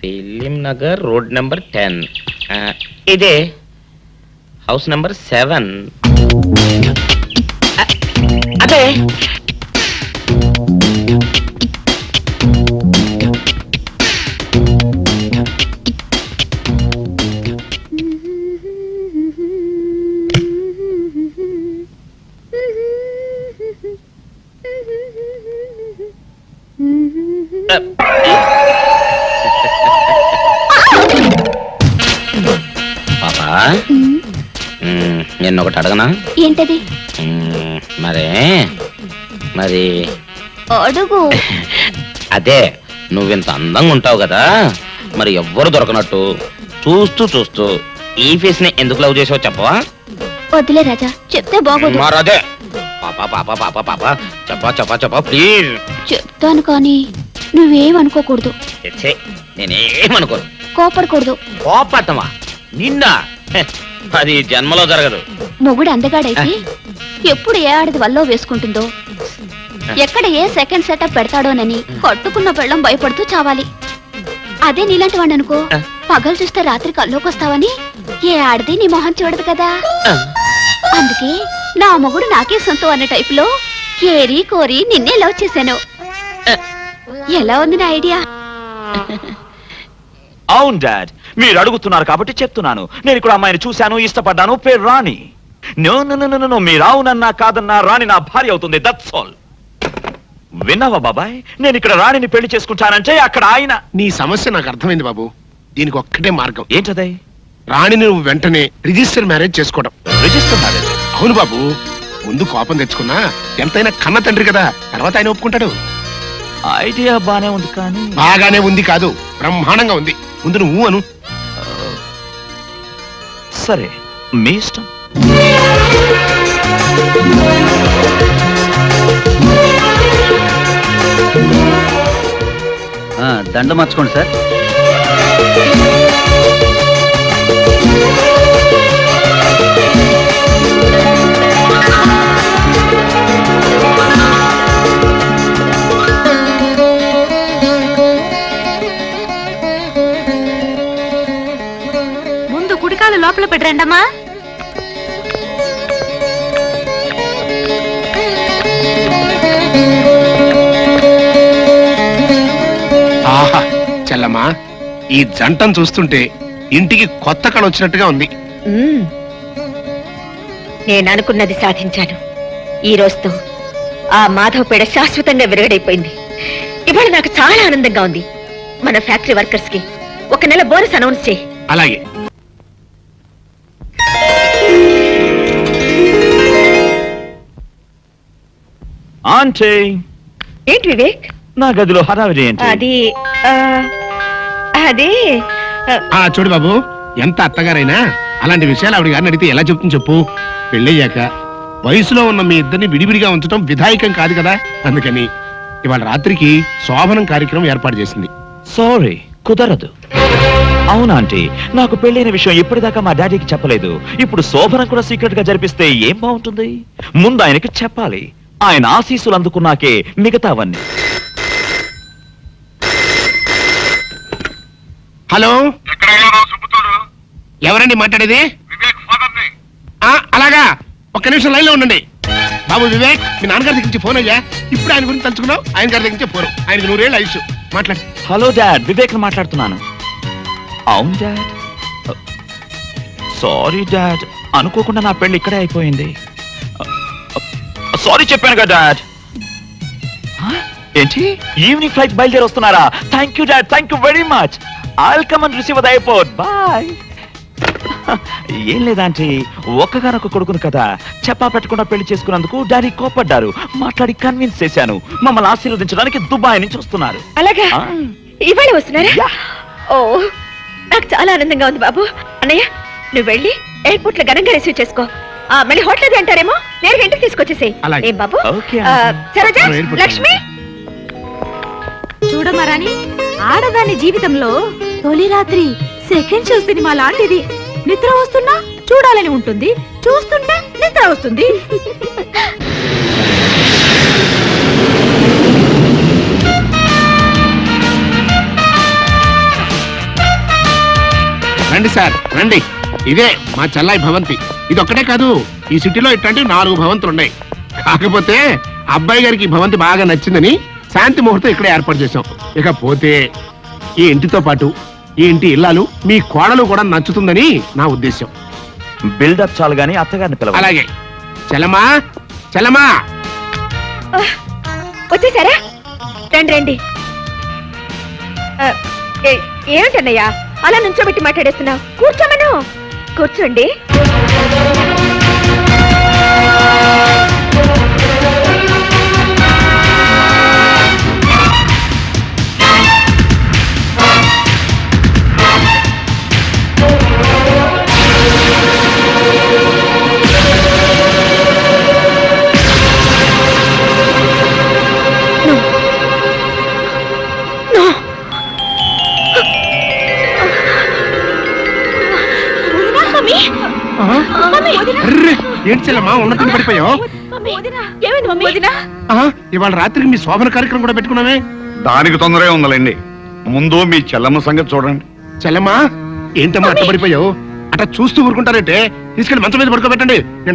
Film Nagar road number 10. ఇదే house number 7. అదే పాపా, నేను ఒకటి అడగనా? ఏంటది? మరి అడుగు. అదే నువ్వింత అందంగా ఉంటావు కదా, మరి ఎవ్వరు దొరకనట్టు చూస్తూ ఈ ఫేస్ ని ఎందుకు లవ్ చేసావు చెప్పవా? వద్దులే రాజా, చెప్తే బాగోదు. మరదే పాపా పాపా పాపా పాపా చెప్పా ప్లీజ్. చెప్తాను కానీ నువ్వేమనుకోకూడదు. నేనేమనుకోను. కోపడకూడదు. కోపడతావా? నిన్న అది జన్మలో జరగదు. మొగుడు అందగాడైతే ఎప్పుడు ఏ ఆడది వల్లో వేసుకుంటుందో, ఎక్కడ ఏ సెకండ్ సెటప్ పెడతాడోనని కట్టుకున్న పెళ్ళం భయపడుతూ చావాలి. అదే నీలాంటి వాడు అనుకో, పగలు చూస్తే రాత్రి కల్లోకి వస్తావని ఏ ఆడది నీ మొహం చూడదు కదా. అందుకే నా మొగుడు నాకే సొంతం అనే టైపులో ఏరి కోరి నిన్నే లవ్ చేశాను. ఎలా ఉంది నా ఐడియా? అవును డాడ్, మీరు అడుగుతున్నారు కాబట్టి చెప్తున్నాను. నేను ఇక్కడ అమ్మాయిని చూశాను, ఇష్టపడ్డాను. పేరు రాణి. నో మీరు అవునన్నా కాదన్నా రాణి నా భార్య అవుతుంది. That's all. విన్నావా బాబాయ్? నేను ఇక్కడ రాణిని పెళ్లి చేసుకుంటానంటే అక్కడ ఆయన. నీ సమస్య నాకు అర్థమైంది బాబు. దీనికి ఒక్కటే మార్గం. ఏంటదే? రాణిని నువ్వు వెంటనే రిజిస్టర్ మ్యారేజ్ చేసుకోవడం. Register marriage? అవును బాబు. ముందు కోపం తెచ్చుకున్నా ఎంతైనా కన్న తండ్రి కదా, తర్వాత ఆయన ఒప్పుకుంటాడు. ఐడియా బానే ఉంది కానీ. బాగానే ఉంది కాదు, బ్రహ్మాండంగా ఉంది. ముందు నువ్వు అను. సరే, మీ ఇష్టం. దండ మార్చుకోండి సార్. ముందు కుడికాలు లోపల పెట్టరండమ్మా. ఆహా చెల్లమ్మా, ఈ జంటను చూస్తుంటే ఇంటికి కొత్త కళ వచ్చినట్టుగా ఉంది. నేను అనుకున్నది సాధించాను. ఈ రోజుతో ఆ మాధవ పేడ శాశ్వతంగా విరగడైపోయింది. ఇవాళ నాకు చాలా ఆనందంగా ఉంది. మన ఫ్యాక్టరీ వర్కర్స్ కి 1 నెల బోనస్ అనౌన్స్ చేయి. అలాగే. ఆంటీ, ఏంటి వివేక్? నా గదిలో హడావిడి ఏంటి? అది చూడు బాబు, ఎంత అత్తగారైనా అలాంటి విషయాలు ఆవిడ గారిని అడిగితే ఎలా చెప్తుంది చెప్పు? పెళ్ళయ్యాక వయసులో ఉన్న మీ ఇద్దరిని విడివిడిగా ఉంచడం విధాయకం కాదు కదా. అందుకని ఇవాళ రాత్రికి శోభనం కార్యక్రమం ఏర్పాటు చేసింది. సారీ, కుదరదు. అవునా ఆంటీ, నాకు పెళ్ళైన విషయం ఇప్పటిదాకా మా డాడీకి చెప్పలేదు. ఇప్పుడు శోభనం కూడా సీక్రెట్ గా జరిపిస్తే ఏం బాగుంటుంది? ముందు ఆయనకి చెప్పాలి. ఆయన ఆశీస్సులు అందుకున్నాకే మిగతావన్నీ. హలో, ఎవరండి మాట్లాడేది? అలాగా, 1 నిమిషం లైన్ లో ఉండండి. బాబు వివేక్, మీ నాన్నగారి దగ్గర నుంచి ఫోన్ అయ్యా. ఇప్పుడు ఆయన గురించి తలుచుకున్నావు. ఆయన గారి దగ్గర నుంచి ఫోన్. ఆయనకు 100 ఏళ్ళు ఆయుష్. మాట్లాడు. హలో డాడ్, వివేక్ మాట్లాడుతున్నాను. అవును డాడ్. సారీ డాడ్, అనుకోకుండా నా పెళ్లి ఇక్కడే అయిపోయింది. సారీ చెప్పాను కదా డాడ్. ఏంటి, ఈవినింగ్ ఫ్లైట్ బయలుదేరి వస్తున్నారా? Thank you dad, thank you very much. I'll come and receive the airport. Bye. ఏం లేదాంటీ, ఒక్కగానొక్క కొడుకును కదా, చెప్పా పెట్టకుండా పెళ్లి చేసుకున్నందుకు డాడీ కోపడ్డారు. మాట్లాడి కన్విన్స్ చేశాను. మమ్మల్ని ఆశీర్వదించడానికి దుబాయ్ నుంచి వస్తున్నారు. అలాగా? ఇవాళ వస్తున్నారా? ఓ, నాకు చాలా ఆనందంగా ఉంది బాబు. అన్నయ్య, నువ్వు వెళ్ళి ఎయిర్పోర్ట్ లో ఘనంగా రిసీవ్ చేసుకో. మళ్ళీ హోటల్ అది అంటారేమో, నేరుగా ఇంటికి తీసుకొచ్చేసేయ్. ఏం బాబు? సరోజ, లక్ష్మి, చూడమ్మా రాణి, ఆడదాని జీవితంలో తొలి రాత్రి సెకండ్ షో సినిమా లాంటిది. నిద్ర వస్తున్నా చూడాలని ఉంటుంది, చూస్తుంటే నిద్ర వస్తుంది. సార్ రండి. ఇదే మా చెల్లాయి భవంతి. ఇది ఒక్కటే కాదు, ఈ సిటీలో ఇట్లాంటి 4 భవంతులు ఉన్నాయి. కాకపోతే అబ్బాయి గారికి ఈ భవంతి బాగా నచ్చిందని శాంతి ముహూర్తం ఇక్కడే ఏర్పాటు చేశాం. ఇకపోతే ఈ ఇంటితో పాటు ఈ ఇంటి ఇల్లాలు మీ కోడలు కూడా నచ్చుతుందని నా ఉద్దేశం. బిల్డప్ చాలు గానీ అత్తగారిని పిలవాలి. అలాగే. చలమా చలమా, వచ్చేసారా? రండి రండి. ఏమిటన్నయ్యా అలా నుంచోబెట్టి మాట్లాడేస్తున్నావు? కూర్చోమను. కూర్చోండి. అర్రే, ఏంటి చెల్లమ్మా ఉన్నట్టు పడిపోయావు? ఇవాళ రాత్రికి మీ శోభన కార్యక్రమం కూడా పెట్టుకున్నామే. దానికి తొందరగా ఉందండి. ముందు మీ చెల్లమ్మ సంగతి చూడండి. చెల్లమ్మా ఏంటమ్మా అట్ట పడిపోయావు? అట్లా చూస్తూ ఊరుకుంటారంటే తీసుకెళ్లి మంచం మీద పడుకోబెట్టండి. నేను